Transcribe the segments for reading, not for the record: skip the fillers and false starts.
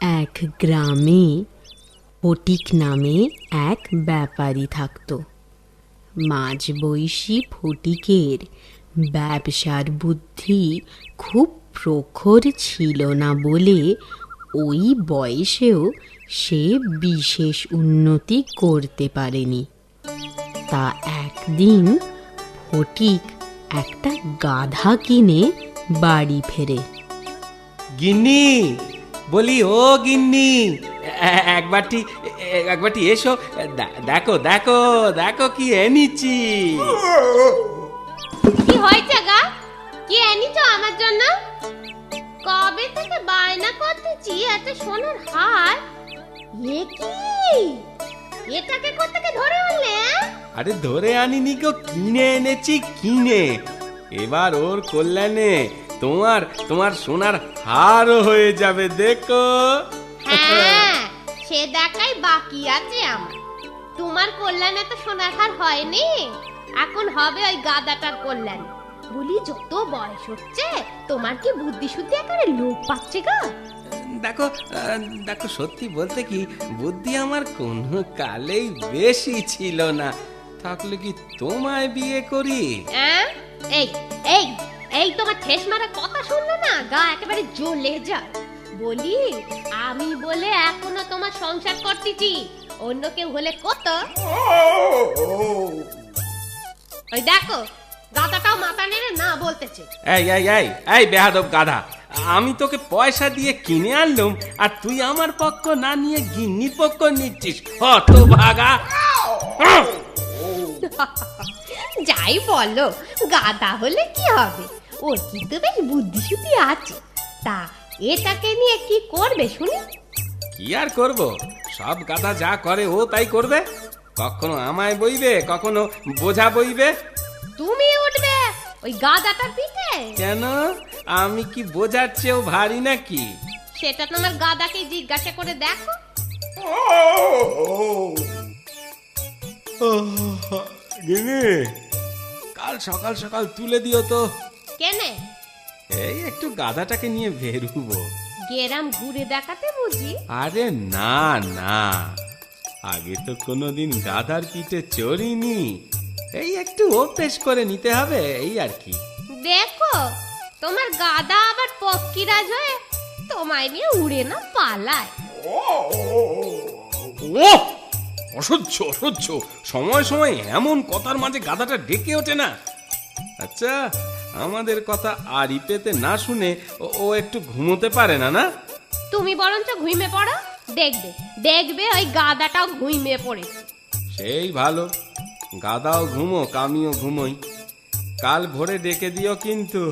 এক গ্রামে ফটিক নামে এক ব্যাপারী থাকত। মাঝবয়সী ফটিকের ব্যবসার বুদ্ধি খুব প্রখর ছিল না বলে ওই বয়সেও সে বিশেষ উন্নতি করতে পারেনি। তা একদিন ফটিক একটা গাধা কিনে বাড়ি ফেরে। গিন্নি, বলি ও গিন্নি, একবারটি এসো, দেখো দেখো দেখো কি এনেছি। কি হয়েছে গা? কি এনেছো আমার জন্য? কবে থেকে বায়না করতেছি একটা সোনার হার। এ কি? এটাকে কোত্থেকে ধরে আনলে? আরে ধরে আনিনি গো, কিনে এনেছি কিনে। এবার ওর কল্যাণে তোমার সোনার হারও হয়ে যাবে, দেখো। হ্যাঁ, সে দেখাই বাকি আছে আমার। তোমার কল্যাণে তো সোনার হার হয়নি, এখন হবে ওই গাদাটার কল্যাণ। বলি যত বয়স হচ্ছে তোমার কি বুদ্ধি শুদ্ধি একেবারে লোপ পাচ্ছে গা। দেখো দেখো, সত্যি বলতে কি বুদ্ধি আমার কোনো কালেই বেশি ছিল না। থাকলে কি তোমায় বিয়ে করি? এই এই এই তোমার ঠেস মারা কথা শুনলে না গা একেবারে জ্বলে যায়। বলি আমি বলে এখনো তোমার সংসার করতেছি, অন্য কেউ হলে কত। ওই দেখো গাধাটাও মাথা নেড়ে না বলতেছে। এই এই এই এই বেয়াদব গাধা, আমি তোকে পয়সা দিয়ে কিনে আনলাম আর তুই আমার পক্ষ না নিয়ে গিন্নির পক্ষ নিচ্ছিস, হতভাগা। যাই বলো, গাধা হলে কি হবে, ওর কিন্তু বেশ বুদ্ধি শুদ্ধি আছে। তা এটাকে নিয়ে কি করবে শুনি? কি আর করব, সব গাধা যা করে ও তাই করবে। কখনো আমায় বইবে, কখনো বোঝা বইবে। তুমি উঠবে ওই গাধাটার পিঠে? কেন, আমি কি বোঝার চেয়েও ভারী নাকি? সেটা তোমার গাধাকে জিজ্ঞাসা করে দেখো। গিনি, কাল সকাল সকাল তুলে দিও তো। কেনে? এই একটু গাধাটাকে নিয়ে বেরুবো। গেরাম ঘুরে দেখাতে বুঝি? আরে না না, আগে তো কোনোদিন গাধার পিঠে চড়িনি, এই একটু অভ্যেস করে নিতে হবে, এই আর কি। দেখো তোমার গাধা আবার পক্ষীরাজ হয়ে তোমায় নিয়ে উড়ে না পালায়। অসহ্য অসহ্য, সময় সময় এমন কথার মাঝে গাধাটা ডেকে ওঠে না। আচ্ছা, আমাদের কথা আড়ি পেতে না শুনে ও একটু ঘুমোতে পারে না? না, তুমি বরঞ্চ ঘুমিয়ে পড়ো, দেখবে দেখবে ওই গাধাটাও ঘুমিয়ে পড়েছে। সেই ভালো, গাধাও ঘুমোক আমিও ঘুমোই। কাল ভোরে ডেকে দিও কিন্তু।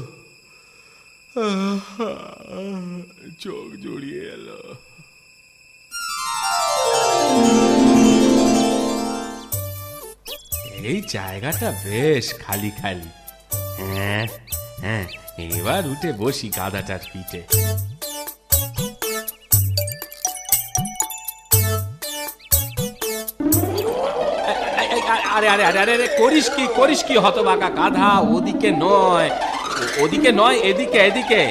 চোখ জড়িয়ে এলো। এই জায়গাটা বেশ খালি খালি। হ্যাঁ হ্যাঁ, এবার উঠে বসি গাধাটার পিঠে। আরে আরে আরে আরে, করিস কি হতভাগা গাধা? ওদিকে নয়, ওদিকে নয়, এদিকে এদিকে।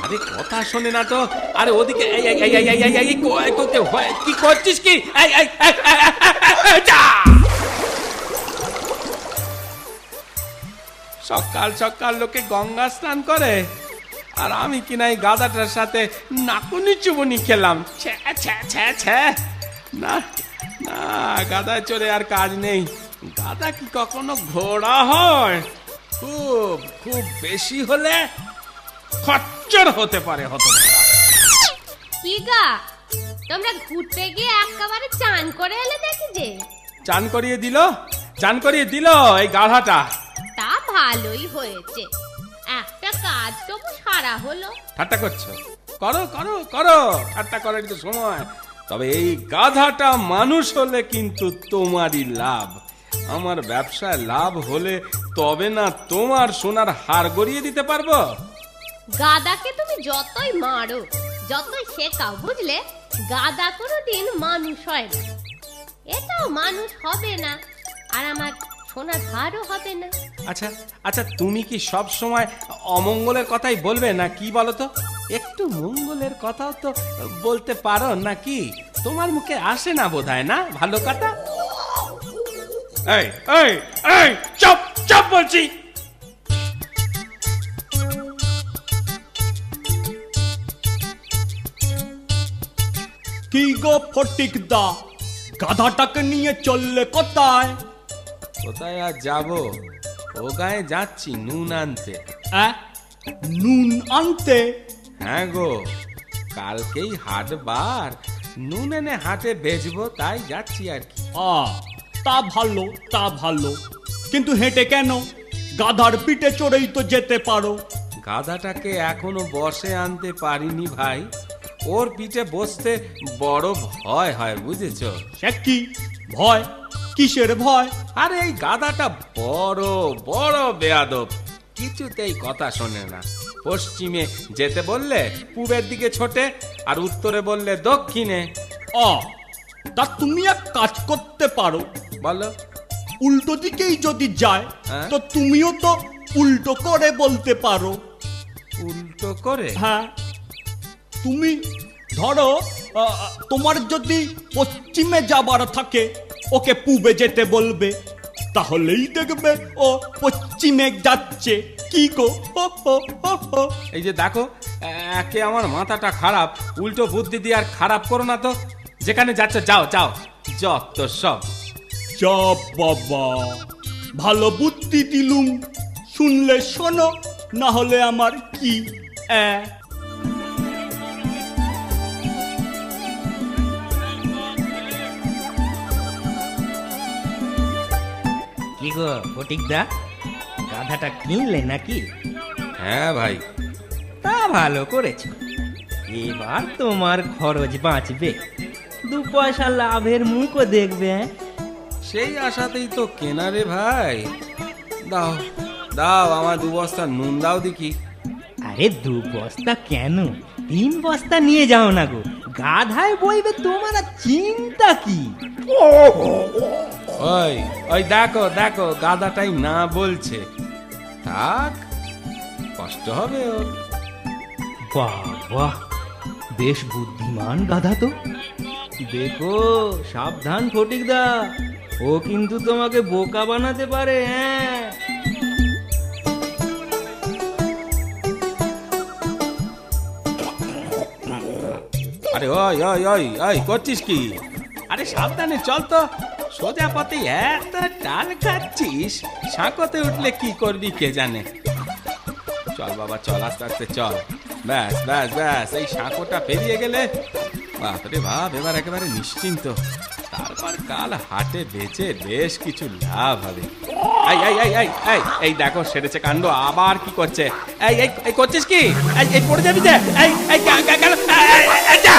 আরে কথা শোনে না তো। আরে ওদিকে, কি করছিস কি? সকাল সকাল লোকে গঙ্গা স্নান করে, আর আমি কিনা এই গাধাটার সাথে নাকুনি চুবুনি খেলাম। না না, গাধায় চড়ে আর কাজ নেই। গাধা কি কখনো ঘোড়া হয়? খুব খুব বেশি হলে খচ্চর হতে পারে। কি গা, তোমরা ঘুরতে গিয়ে একেবারে চান করে এলে দেখি যে। চান করিয়ে দিল এই গাধাটা। তা ভালোই হয়েছে, একটা কাজ তবু সারা হলো। ঠাট্টা করছো? করো করো করো, ঠাট্টা করার তো সময়। তবে এই গাধাটা মানুষ হলে কিন্তু তোমারই লাভ। আমার ব্যবসায় লাভ হলে তবে না তোমার সোনার হার গড়িয়ে দিতে পারবো। গাধাকে তুমি যতই মারো, যতই শেখাও, বুঝলে, গাধা কোনোদিন মানুষ হয় না, এটাও মানুষ হবে না। আর আমার সোনার হারও হবে না। আচ্ছা আচ্ছা, তুমি কি সব সময় অমঙ্গলের কথাই বলবে না কি বলো তো? একটু মঙ্গলের কথাও তো বলতে পারো নাকি? তোমার মুখে আসে না বোধহয়, না ভালো কথা? এই এই এই, চুপ চুপ বলছি। কি গো ফটিকদা, গাধাটাকে নিয়ে চললে কোথায়? কোথায় আর যাবো, ও গায়ে যাচ্ছি নুন আনতে। নুন আনতে? হ্যাঁ গো, কালকেই হাট বার, নুন এনে হাটে বেচবো, তাই যাচ্ছি আর কি। তা ভালো, তা ভালো। কিন্তু হেঁটে কেন? গাধার পিঠে চড়েই তো যেতে পারো। গাধাটাকে এখনো বসে আনতে পারিনি ভাই, ওর পিঠে বসতে বড় ভয় হয়, বুঝেছো? সে কি ভয়? কিসের ভয়? আরে এই গাধাটা বড় বড় বেয়াদব, কিছুতেই কথা শোনে না। পশ্চিমে যেতে বললে পূবের দিকে ছোটে, আর উত্তরে বললে দক্ষিণে। তা তুমি এক কাজ করতে পারো, বলো। উল্টো দিকেই যদি যায় হ্যাঁ? তো তুমিও তো উল্টো করে বলতে পারো। উল্টো করে? হ্যাঁ, তুমি ধরো তোমার যদি পশ্চিমে যাবার থাকে, ওকে পূবে যেতে বলবে, তাহলেই দেখবে ও পশ্চিমে যাচ্ছে। কি গো? এই যে দেখো, একে আমার মাথাটা খারাপ, উল্টো বুদ্ধি দিয়ে আর খারাপ করো না তো। যেখানে যাচ্ছ যাও যাও, যত সব। যা বাবা, ভালো বুদ্ধি দিলুম, শুনলে শোনো, না হলে আমার কি। কি গো ফটিকদা, গাধাটা কিনলে নাকি? হ্যাঁ ভাই। তা ভালো করেছো, এবার তোমার খরচ বাঁচবে, 2 পয়সা লাভের মুখও দেখবে। সেই আশাতেই তো কেনা রে ভাই। দাও দাও, আমার 2 বস্তা নুন দাও দেখি। আরে 2 বস্তা কেন, 3 বস্তা নিয়ে যাও না গো, গাধায় বইবে, তোমার আর চিন্তা কি? ওই ওই দেখো দেখো, গাধাটাই না বলছে। থাক, কষ্ট হবে ওর। বাবা, বেশ বুদ্ধিমান গাধা তো। দেখো সাবধান ফটিকদা, ও কিন্তু তোমাকে বোকা বানাতে পারে। হ্যাঁ, আরে ওই ওই ওই ওই, করছিস কি? আরে সাবধানে চল তো, সোজা পথে এত টাল খাচ্ছিস, সাঁকোতে উঠলে কি করবি কে জানে। চল বাবা চল, আস্তে আস্তে চল। ব্যাস ব্যাস ব্যাস, এই সাঁকোটা পেরিয়ে গেলে বাপরে বাপ, এবার একেবারে নিশ্চিন্ত। তারপর কাল হাটে বেচে বেশ কিছু লাভ হবে। এই এই এই এই এই এই দেখো, সেরেছে কাণ্ড, আবার কি করছে? এই এই এই করছিস কি? এই এই পড়ে যাবি যে। এই এই গেল, এই যা।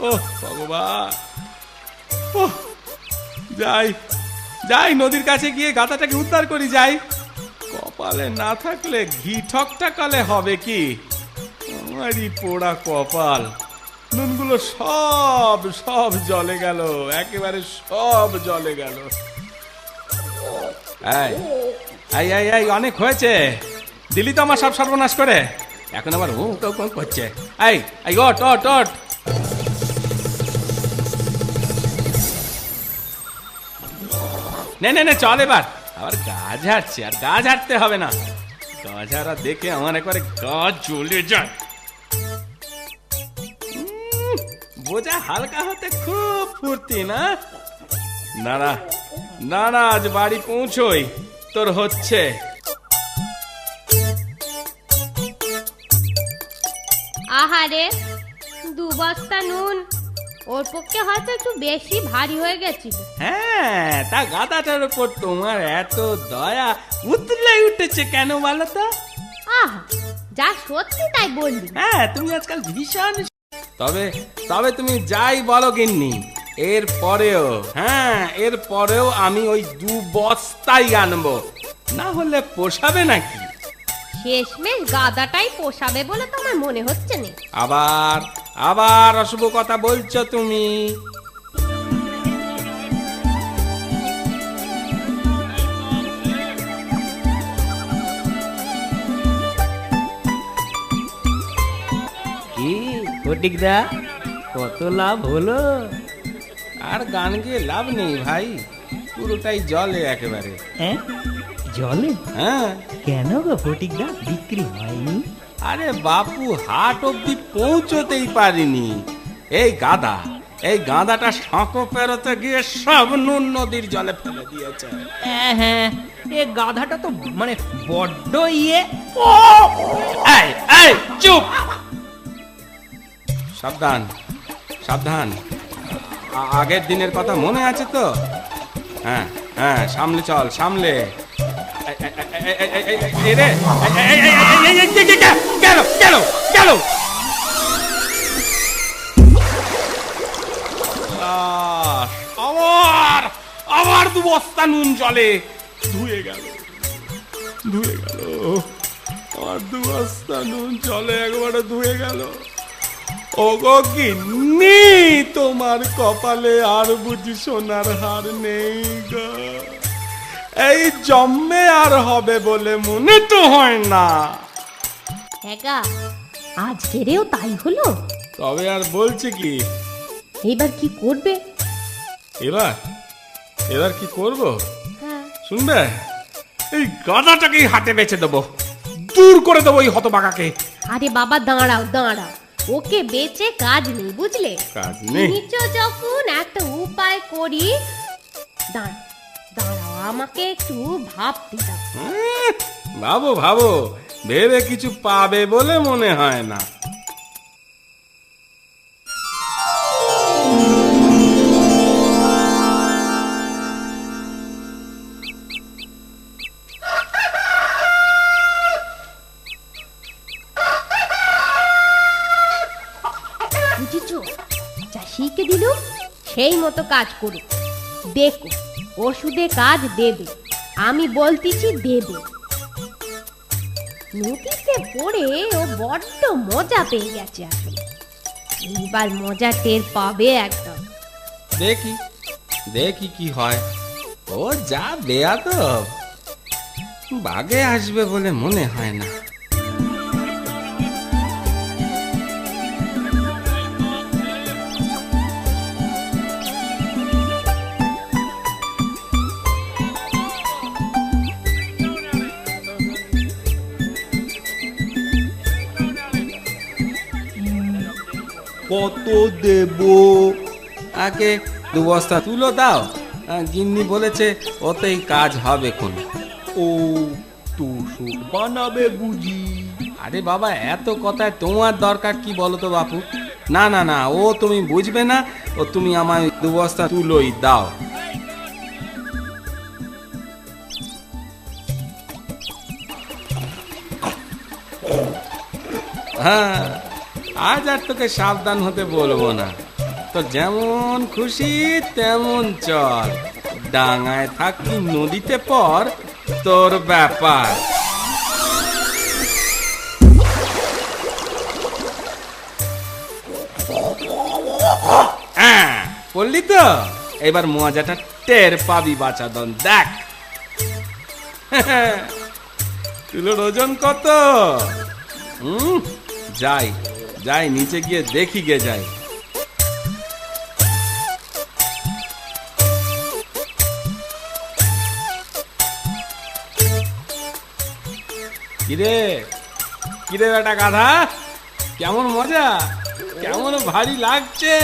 ও ভগবান, যাই যাই, নদীর কাছে গিয়ে গাধাটাকে উদ্ধার করি যাই। কপালে না থাকলে ঘি ঠকঠাকালে হবে কি? আমারই পোড়া কপাল, নুনগুলো সব সব জলে গেল, একেবারে সব জলে গেল। এই এই এই এই, অনেক হয়েছে, দিলি তো আমার সব সর্বনাশ করে। এখন আবার করছে। এই এই, ওট ওট ওট। নে নে নে, চল এবার। আবার গা ঝাড়ছে, আর গা ঝাড়তে হবে না, গা ঝাড়া দেখে আমার একবারে গা জ্বলে যায়। বোঝা হালকা হতে খুব ফুর্তি না? না না না না, আজ বাড়ি পৌঁছোই, তোর হচ্ছে। আহারে, 2 বস্তা নুন, ওর পক্ষে হয়তো একটু বেশি ভারী হয়ে গেছিল। হ্যাঁ, তা গাধাটার উপর তোমার এত দয়া উতলে উঠেছে কেন বলো তো? আহা, যা সত্যি তাই বললি। হ্যাঁ, তুমি আজকাল ভীষণ। তবে তবে তুমি যাই বলো গিন্নি, এর পরেও, হ্যাঁ এর পরেও আমি ওই 2 বস্তাই আনবো, না হলে পোষাবে নাকি? শেষমেশ গাদাটাই পোষাবে বলে তোমার মনে হচ্ছে না? আবার আবার অশুভ কথা বলছো তুমি। কি ফটিকদা, কত লাভ হলো? আর গান গিয়ে লাভ নেই ভাই, পুরোটাই জলে একেবারে। হ্যাঁ, জলে? হ্যাঁ। কেন গো ফটিকদা, বিক্রি হয়নি? আরে বাপু, হাট অব্দি পৌঁছতেই পারিনি। এই গাদাটা সাঁকো পেরোতে গিয়ে সব নুন নদীর জলে ফেলে দিয়েছে। হ্যাঁ হ্যাঁ, এ গাধাটা তো মানে বড্ড ইয়ে। এই এই চুপ! সাবধান সাবধান, আগের দিনের কথা মনে আছে তো? হ্যাঁ হ্যাঁ, সামলে চল, সামলে। গেল গেল গেল! আবার আবার 2 বস্তা নুন জলে ধুয়ে গেল, ধুয়ে গেল। আর 2 বস্তা নুন জলে একবারে ধুয়ে গেল। ওগো গিন্নি, তোমার কপালে আর বুঝি সোনার হার নেই গো? এই জন্মে আর হবে বলে মনে তো হয় না। একা আজকেরেও তাই হলো? তবে আর বলছি কি, এইবার কি করবে? এবার কি করব হ্যাঁ, শুনবে? এই গাধাটাকেই হাতে বেচে দেবো, দূর করে দেবো এই হতবাগাকে। আরে বাবা দাঁড়াও দাঁড়াও, ওকে বেচে কাজ নেই, বুঝলে? কাজ নেই? নিচো যখন একটা উপায় করি। দাঁড়াও দাঁড়াও, আমাকে একটু ভাবতে দাও। ভাবো ভাবো, ভেবে কিছু পাবে বলে মনে হয় না। বুঝেছো, চাষিকে দিল সেই মতো কাজ করুক। দেখো, ওষুধে কাজ দেবে, আমি বলতেছি দেবে। নদীতে পড়ে ও বড্ড মজা পেয়ে গেছে আসলে। এইবার মজা টের পাবে একদম। দেখি দেখি কি হয়। ও যা বেয়াদব, বাগে আসবে বলে মনে হয় না। কত দেব? আগে 2 বস্তা তুলো দাও, গিন্নি বলেছে ওতেই কাজ হবে কোন। ও, তোষক বানাবে বুঝি? আরে বাবা, এত কথায় তোমার দরকার কি বলো তো বাপু? না না না, ও তুমি বুঝবে না। ও তুমি আমায় 2 বস্তা তুলোই দাও। হ্যাঁ, আজ আর তোকে সাবধান হতে বলবো না। তো যেমন খুশি তেমন চল, ডাঙায় থাকি নদীতে পর, তোর ব্যাপার। বললি তো, এবার মজাটা টের পাবি বাচাদন। দেখ তুলোর ওজন কত? যাই যাই, নিচে গিয়ে দেখি গে যাই। কিরে কিরে বেটা গাধা, কেমন মজা, কেমন ভারী লাগছে?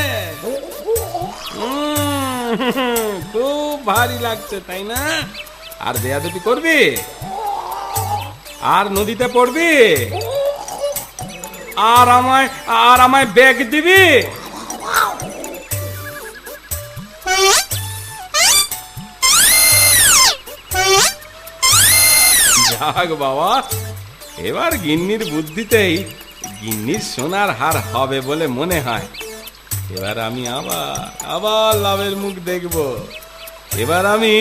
খুব ভারী লাগছে, তাই না? আর বেয়াদবি করবি? আর নদীতে পড়বি? আর আমায় ব্যাগ দিবি? যাক বাবা, এবার গিন্নির বুদ্ধিতেই গিন্নির সোনার হার হবে বলে মনে হয়। এবার আমি আবার লাভের মুখ দেখব। এবার আমি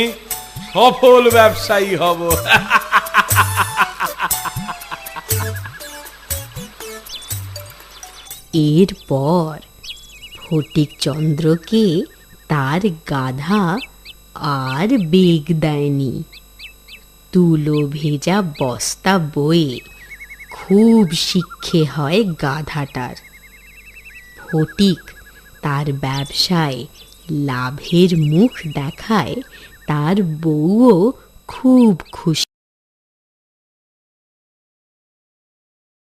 সফল ব্যবসায়ী হব। এরপর ফটিকচন্দ্রকে তার গাধা আর বেগ দেয়নি। তুলো ভেজা বস্তা বয়ে খুব শিক্ষে হয় গাধাটার। ফটিক তার ব্যবসায় লাভের মুখ দেখায়, তার বউও খুব খুশি।